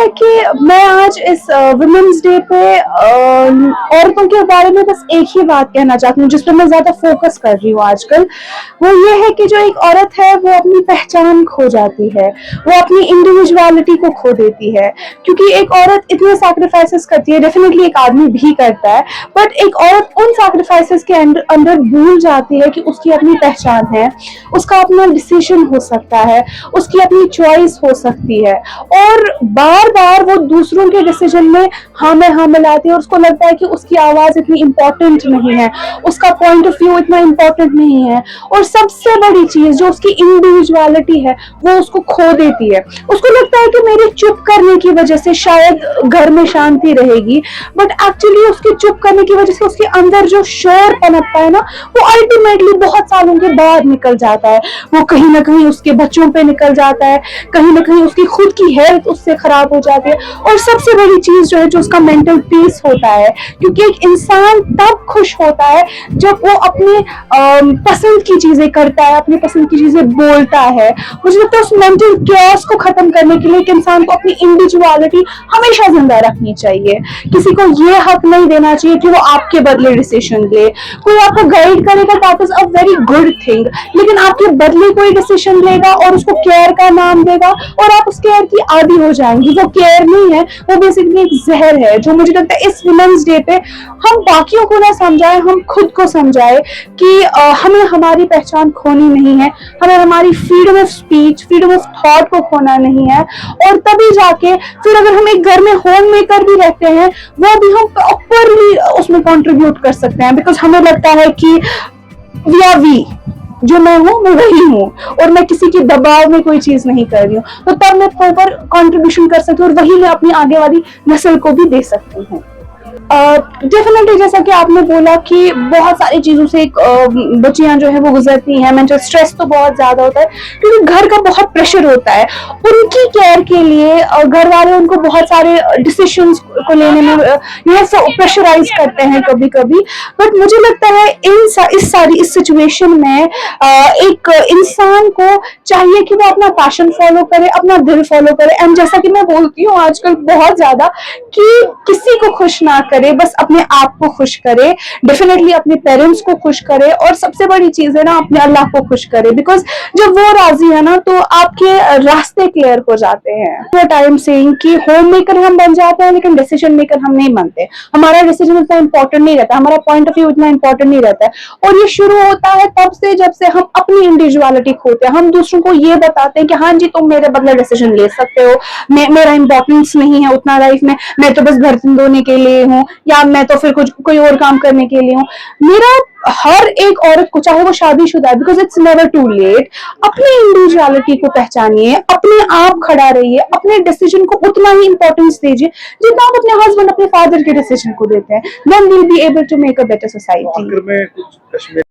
है कि मैं आज इस वुमेन्स डे पे औरतों के बारे में बस एक ही बात कहना चाहती हूँ, जिस पर मैं ज्यादा फोकस कर रही हूँ आजकल। वो ये है कि जो एक औरत है वो अपनी पहचान खो जाती है, वो अपनी इंडिविजुअलिटी को खो देती है। क्योंकि एक औरत इतने सैक्रिफाइसेस करती है, डेफिनेटली एक आदमी भी करता है, बट एक औरत उन सैक्रिफाइसेस के अंदर भूल जाती है कि उसकी अपनी पहचान है, उसका अपना डिसीजन हो सकता है, उसकी अपनी चॉइस हो सकती है। और बार बार वो दूसरों के डिसीजन में हाँ में हाँ मिलाती है और उसको लगता है कि उसकी आवाज इतनी इंपॉर्टेंट नहीं है, उसका पॉइंट ऑफ व्यू इतना इंपॉर्टेंट नहीं है। और सबसे बड़ी चीज जो उसकी इंडिविजुअलिटी है वो उसको खो देती है। उसको लगता है कि मेरे चुप करने की वजह से शायद घर में शांति रहेगी, बट एक्चुअली उसके चुप करने की वजह से उसके अंदर जो शोर पनपता है ना, वो अल्टीमेटली बहुत सालों के बाद निकल जाता है। वो कहीं ना कहीं उसके बच्चों पे निकल जाता है, कहीं ना कहीं उसकी खुद की हेल्थ उससे खराब हो जाती है, और सबसे बड़ी चीज जो है जो उसका मेंटल पीस होता है। क्योंकि एक इंसान तब खुश होता है जब वो अपनी पसंद की चीजें करता है, अपनी पसंद की चीजें बोलता है। मुझे लगता है उस मेंटल केओस को खत्म करने के लिए एक इंसान को अपनी इंडिविजुअलिटी हमेशा जिंदा रखनी चाहिए। किसी को ये हक नहीं देना चाहिए कि वो आपके बदले डिसीजन ले। कोई आपको गाइड करेगा, that is a very good thing, लेकिन आपके बदले कोई डिसीजन लेगा और उसको केयर का नाम देगा और आप उस केयर की आदी हो जाएंगी। वो केयर नहीं है, वो बेसिकली एक जहर है। जो मुझे लगता है इस वुमेन्स डे पे हम बाकियों को ना समझाए, हम खुद को समझाए कि हमें हमारी पहचान खोनी नहीं है, हमें हमारी freedom of speech, freedom of thought को खोना नहीं है। और तभी जाके फिर अगर हम एक घर में होम मेकर भी रहते हैं, वो भी हम प्रॉपरली उसमें कंट्रीब्यूट कर सकते हैं। बिकॉज हमें लगता है कि वी आर वी, जो मैं हूँ मैं वही हूँ, और मैं किसी के दबाव में कोई चीज नहीं कर रही हूँ, तो तब मैं प्रॉपर कंट्रीब्यूशन कर सकती हूँ और वही मैं अपनी आगे वाली नस्ल को भी दे सकती हूँ। डेफिनेटली जैसा कि आपने बोला कि बहुत सारी चीजों से बच्चियां जो है वो गुजरती हैं। मेंटल स्ट्रेस तो बहुत ज्यादा होता है क्योंकि घर का बहुत प्रेशर होता है। उनकी केयर के लिए घर वाले उनको बहुत सारे डिसीजंस को लेने में प्रेशराइज करते हैं कभी कभी। बट मुझे लगता है इस सिचुएशन में एक इंसान को चाहिए कि वो अपना पैशन फॉलो करे, अपना दिल फॉलो करे। एंड जैसा कि मैं बोलती हूँ आजकल बहुत ज्यादा कि किसी को खुश ना करे, बस अपने आप को खुश करे, डेफिनेटली अपने पेरेंट्स को खुश करे, और सबसे बड़ी चीज है ना अपने अल्लाह को खुश करे। बिकॉज जब वो राजी है ना तो आपके रास्ते क्लियर हो जाते हैं। व्हाट आई एम सेइंग कि होम मेकर हम बन जाते हैं लेकिन डिसीजन मेकर हम नहीं बनते। हमारा डिसीजन उतना इंपॉर्टेंट नहीं रहता, हमारा पॉइंट ऑफ व्यू उतना इंपॉर्टेंट नहीं रहता है। और ये शुरू होता है तब से जब से हम अपनी इंडिविजुअलिटी खोते हैं। हम दूसरों को ये बताते हैं कि हाँ जी तुम मेरे बदले डिसीजन ले सकते हो, मेरा इंपॉर्टेंस नहीं है उतना लाइफ में, मैं तो बस बर्तन धोने के लिए हूँ, या मैं तो फिर कुछ कोई और काम करने के लिए हूँ। मेरा हर एक औरत को, चाहे वो शादीशुदा है, because it's never too late, अपनी इंडिविजुअलिटी को पहचानिए, अपने आप खड़ा रहिए, अपने डिसीजन को उतना ही इंपॉर्टेंस दीजिए जितना आप अपने हस्बैंड, अपने फादर के डिसीजन को देते हैं। Then we will be able to make a better society.